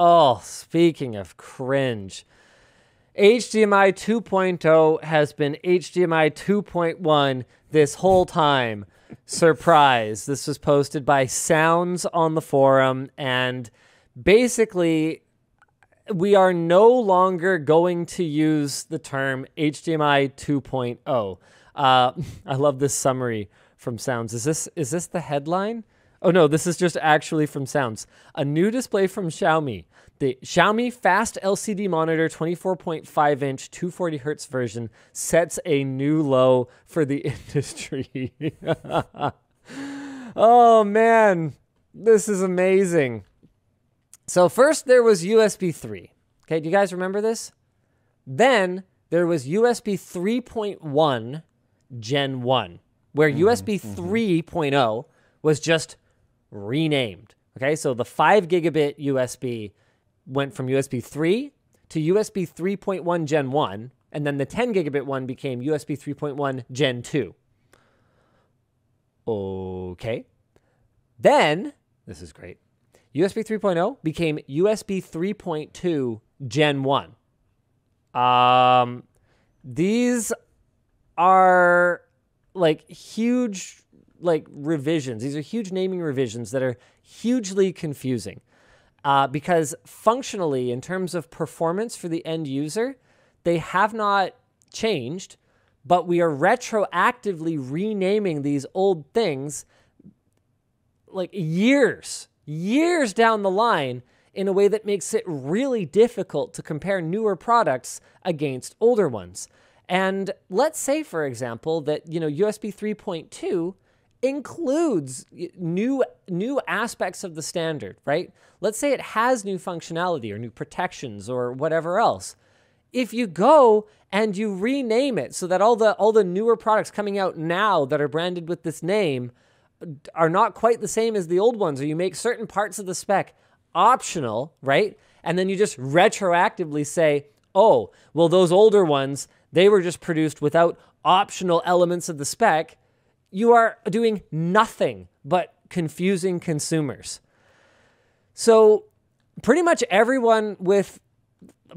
Oh, speaking of cringe, HDMI 2.0 has been HDMI 2.1 this whole time. Surprise. This was posted by Sounds on the forum, and basically we are no longer going to use the term HDMI 2.0. I love this summary from Sounds. Is this the headline? Oh no, this is just actually from Sounds. A new display from Xiaomi. The Xiaomi Fast LCD Monitor 24.5-inch 240 Hz version sets a new low for the industry. Oh man, this is amazing. So first there was USB 3. Okay, do you guys remember this? Then there was USB 3.1 Gen 1, where USB 3.0 was just renamed. Okay, so the 5 gigabit USB went from USB 3 to USB 3.1 Gen 1, and then the 10 gigabit one became USB 3.1 Gen 2. Okay. Then, this is great, USB 3.0 became USB 3.2 Gen 1. These are like huge revisions. These are huge naming revisions that are hugely confusing because functionally, in terms of performance for the end user, they have not changed, but we are retroactively renaming these old things like years down the line in a way that makes it really difficult to compare newer products against older ones. And let's say, for example, that USB 3.2 includes new aspects of the standard, right? Let's say it has new functionality or new protections or whatever else. If you go and you rename it so that all the newer products coming out now that are branded with this name are not quite the same as the old ones, or you make certain parts of the spec optional, right? And then you just retroactively say, oh, well, those older ones, they were just produced without optional elements of the spec. You are doing nothing but confusing consumers. So pretty much everyone with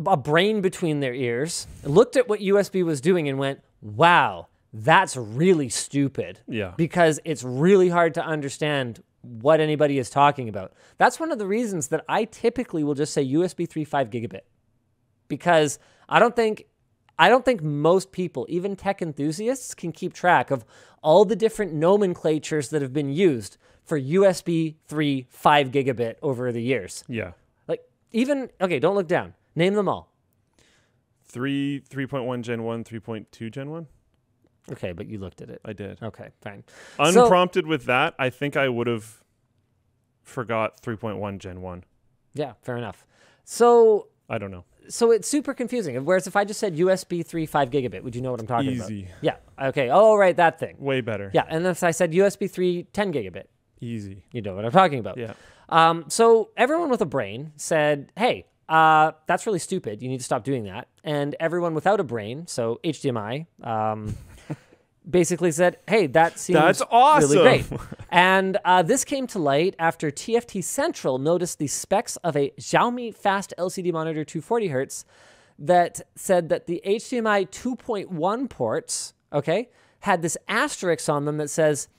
a brain between their ears looked at what USB was doing and went, wow, that's really stupid. Yeah. Because it's really hard to understand what anybody is talking about. That's one of the reasons that I typically will just say USB 3 5 gigabit. Because I don't think most people, even tech enthusiasts, can keep track of all the different nomenclatures that have been used for USB 3 5 gigabit over the years. Yeah. Okay, don't look down. Name them all. 3.1 Gen 1, 3.2 Gen 1? Okay, but you looked at it. I did. Okay, fine. Unprompted with that, I think I would have forgot 3.1 Gen 1. Yeah, fair enough. So I don't know. So it's super confusing. Whereas if I just said USB 3 5 gigabit, would you know what I'm talking about? Easy. Yeah. Okay. Oh, right, that thing. Way better. Yeah, and if I said USB 3 10 gigabit, easy. You know what I'm talking about. Yeah. So everyone with a brain said, hey, that's really stupid. You need to stop doing that. And everyone without a brain, so HDMI, basically said, hey, that's awesome. Really great. And this came to light after TFT Central noticed the specs of a Xiaomi Fast LCD Monitor 240 Hz that said that the HDMI 2.1 ports, okay, had this asterisk on them that says,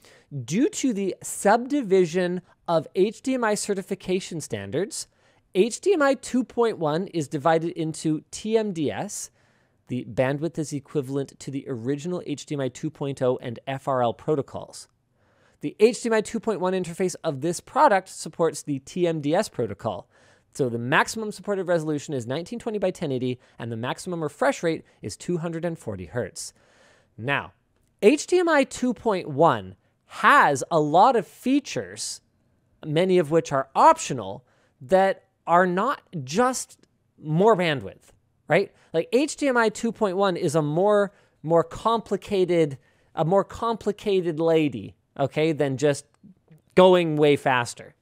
due to the subdivision of HDMI certification standards, HDMI 2.1 is divided into TMDS. The bandwidth is equivalent to the original HDMI 2.0 and FRL protocols. The HDMI 2.1 interface of this product supports the TMDS protocol. So the maximum supported resolution is 1920 by 1080, and the maximum refresh rate is 240 Hertz. Now, HDMI 2.1 has a lot of features, many of which are optional, that are not just more bandwidth, right? Like HDMI 2.1 is a more complicated lady, okay, than just going way faster.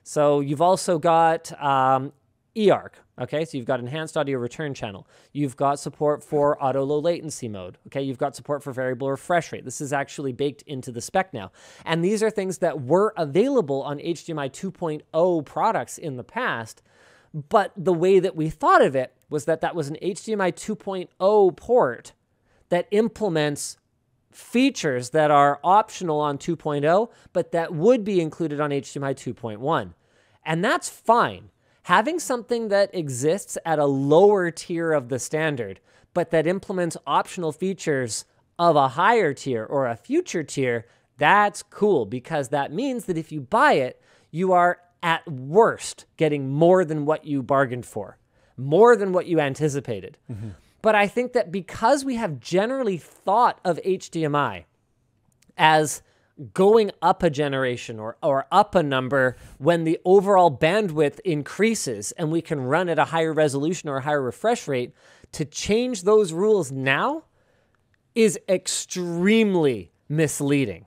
So you've also got eARC, okay? So you've got enhanced audio return channel. You've got support for auto low latency mode, okay? You've got support for variable refresh rate. This is actually baked into the spec now. And these are things that were available on HDMI 2.0 products in the past, But the way that we thought of it was that that was an HDMI 2.0 port that implements features that are optional on 2.0, but that would be included on HDMI 2.1. And that's fine. Having something that exists at a lower tier of the standard, but that implements optional features of a higher tier or a future tier, that's cool, because that means that if you buy it, you are at worst getting more than what you bargained for, more than what you anticipated. Mm-hmm. But I think that because we have generally thought of HDMI as going up a generation or up a number when the overall bandwidth increases and we can run at a higher resolution or a higher refresh rate, to change those rules now is extremely misleading.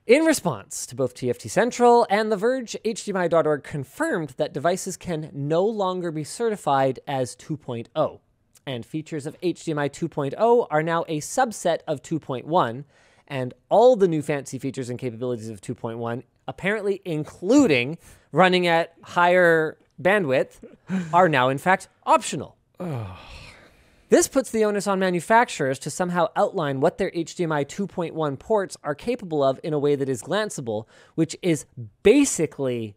In response to both TFT Central and The Verge, HDMI.org confirmed that devices can no longer be certified as 2.0, and features of HDMI 2.0 are now a subset of 2.1, and all the new fancy features and capabilities of 2.1, apparently including running at higher bandwidth, are now in fact optional. This puts the onus on manufacturers to somehow outline what their HDMI 2.1 ports are capable of in a way that is glanceable, which is basically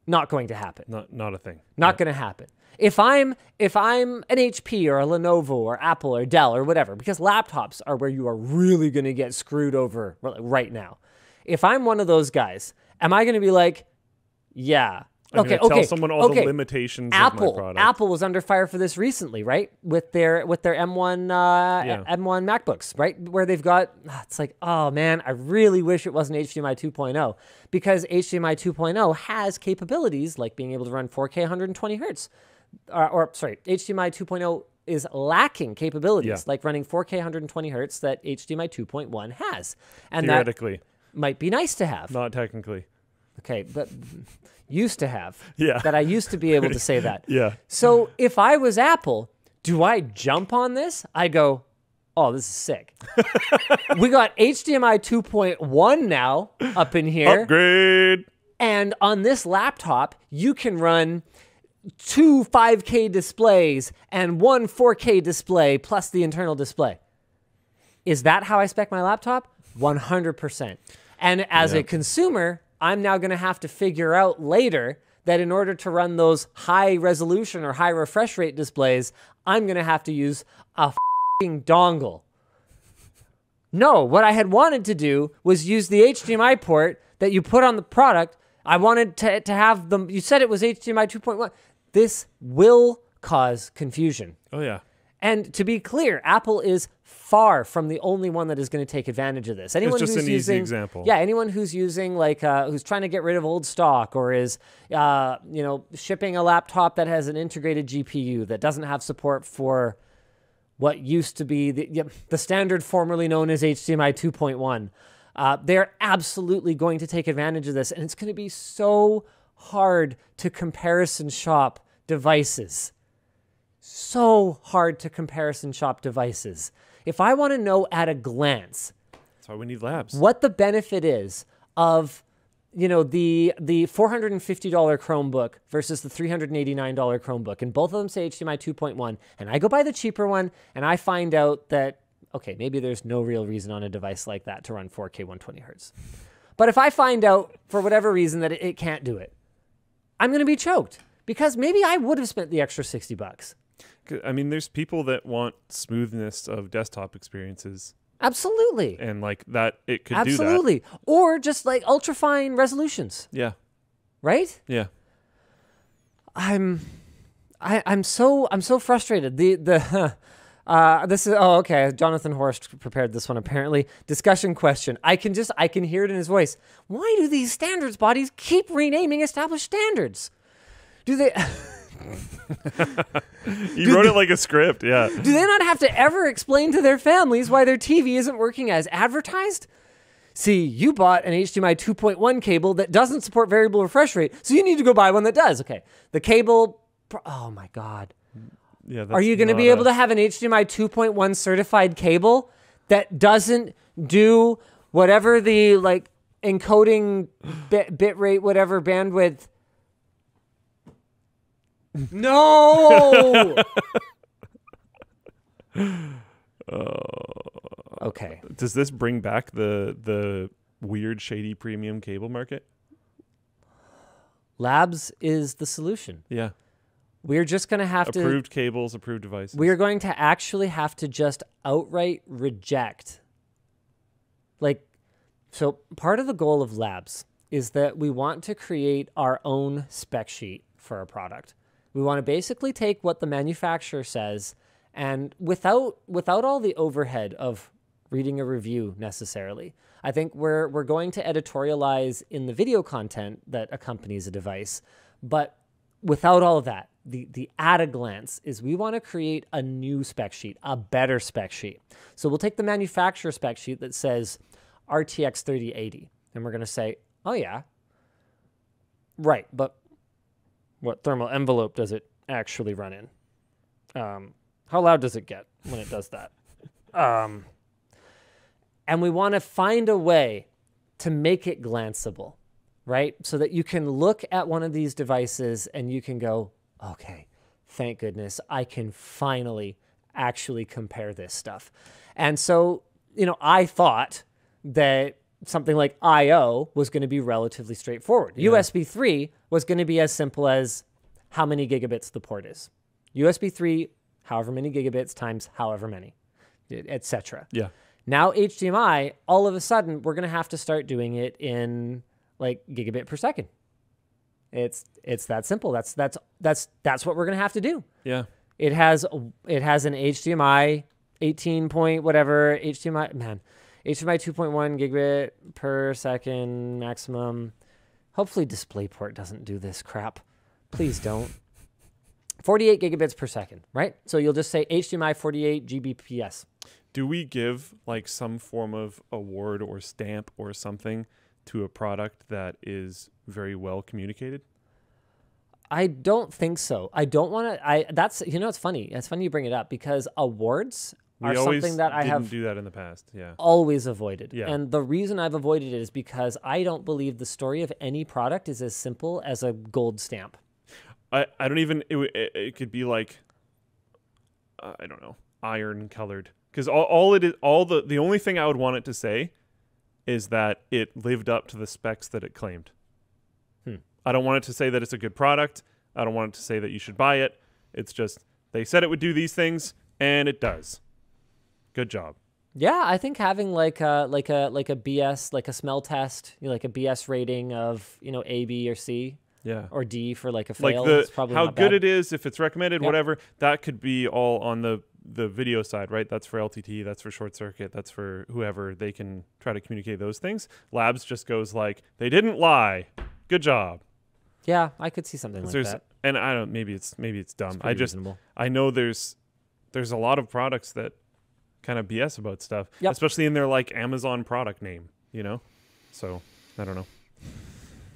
not going to happen. Not a thing. Not going to happen. If I'm an HP or a Lenovo or Apple or Dell or whatever, because laptops are where you are really going to get screwed over right now. If I'm one of those guys, am I going to be like, yeah, tell someone all the limitations of my product. Apple was under fire for this recently, right? With their M1 M1 MacBooks, right? Where they've got, it's like, oh man, I really wish it wasn't HDMI 2.0, because HDMI 2.0 has capabilities like being able to run 4K 120 hertz. HDMI 2.0 is lacking capabilities like running 4K 120 hertz that HDMI 2.1 has. And theoretically, that might be nice to have. Not technically. Okay, but used to have. Yeah. That I used to be able to say that. Yeah. So if I was Apple, do I jump on this? I go, oh, this is sick. We got HDMI 2.1 now up in here. Upgrade. And on this laptop, you can run 2 5K displays and 1 4K display plus the internal display. Is that how I spec my laptop? 100%. And as a consumer, I'm now going to have to figure out later that in order to run those high resolution or high refresh rate displays, I'm going to have to use a f***ing dongle. No, what I had wanted to do was use the HDMI port that you put on the product. I wanted to have them. You said it was HDMI 2.1. This will cause confusion. Oh, yeah. And to be clear, Apple is far from the only one that is going to take advantage of this. Anyone it's just who's an using, easy example. Yeah, anyone who's using who's trying to get rid of old stock or is shipping a laptop that has an integrated GPU that doesn't have support for what used to be the standard formerly known as HDMI 2.1. They're absolutely going to take advantage of this, and it's going to be so hard to comparison shop devices. So hard to comparison shop devices. If I want to know at a glance, that's why we need labs, what the benefit is of, the $450 Chromebook versus the $389 Chromebook, and both of them say HDMI 2.1, and I go buy the cheaper one, and I find out that, okay, maybe there's no real reason on a device like that to run 4K 120 hertz. But if I find out for whatever reason that it can't do it, I'm going to be choked, because maybe I would have spent the extra $60. I mean, there's people that want smoothness of desktop experiences. Absolutely. And like that, it could do that. Absolutely. Or just like ultra fine resolutions. Yeah. Right? Yeah. I'm so frustrated. This is okay. Jonathan Horst prepared this one apparently. Discussion question. I can hear it in his voice. Why do these standards bodies keep renaming established standards? Do they? You wrote it like a script, yeah. Do they not have to ever explain to their families why their TV isn't working as advertised? See, you bought an HDMI 2.1 cable that doesn't support variable refresh rate, so you need to go buy one that does. Okay, the cable, oh my God. Yeah, are you going to be able to have an HDMI 2.1 certified cable that doesn't do whatever the encoding bit rate, whatever bandwidth No. Okay. Does this bring back the weird, shady premium cable market? Labs is the solution. Yeah. We're just going to have Approved cables, approved devices. We're going to actually have to just outright reject. Like, so part of the goal of Labs is that we want to create our own spec sheet for a product. We want to basically take what the manufacturer says, and without all the overhead of reading a review necessarily. I think we're going to editorialize in the video content that accompanies a device, but without all of that, the at a glance is we want to create a new spec sheet, a better spec sheet. So we'll take the manufacturer spec sheet that says RTX 3080, and we're going to say, oh yeah, right, but what thermal envelope does it actually run in? How loud does it get when it does that? And we want to find a way to make it glanceable, right? So that you can look at one of these devices and you can go, okay, thank goodness, I can finally actually compare this stuff. And so, I thought that something like I/O was going to be relatively straightforward. Yeah. USB 3 was going to be as simple as how many gigabits the port is. USB 3, however many gigabits times however many, etc. Yeah. Now HDMI, all of a sudden, we're going to have to start doing it in like gigabit per second. It's that simple. That's what we're going to have to do. Yeah. It has an HDMI 18 point whatever HDMI 2.1 gigabit per second maximum. Hopefully DisplayPort doesn't do this crap. Please don't. 48 gigabits per second, right? So you'll just say HDMI 48 Gbps. Do we give like some form of award or stamp or something to a product that is very well communicated? I don't think so. I don't want to. That's it's funny. It's funny you bring it up because awards are something that I have do that in the past. Yeah, always avoided. Yeah. And the reason I've avoided it is because I don't believe the story of any product is as simple as a gold stamp. I don't even. It could be like I don't know, iron colored. Because the only thing I would want it to say is that it lived up to the specs that it claimed. I don't want it to say that it's a good product. I don't want it to say that you should buy it. It's just they said it would do these things and it does. Good job. Yeah, I think having like a BS, like a smell test, like a BS rating of A, B, or C. Yeah. Or D for like a fail. Like it's probably how not good bad. it is, if it's recommended, whatever. That could be all on the video side, right? That's for LTT, that's for short circuit, that's for whoever. They can try to communicate those things. Labs just goes like, they didn't lie. Good job. Yeah, I could see something like that. And I don't. Maybe it's dumb. Reasonable. I know there's a lot of products that kind of BS about stuff, Yep. especially in their like Amazon product name. So I don't know.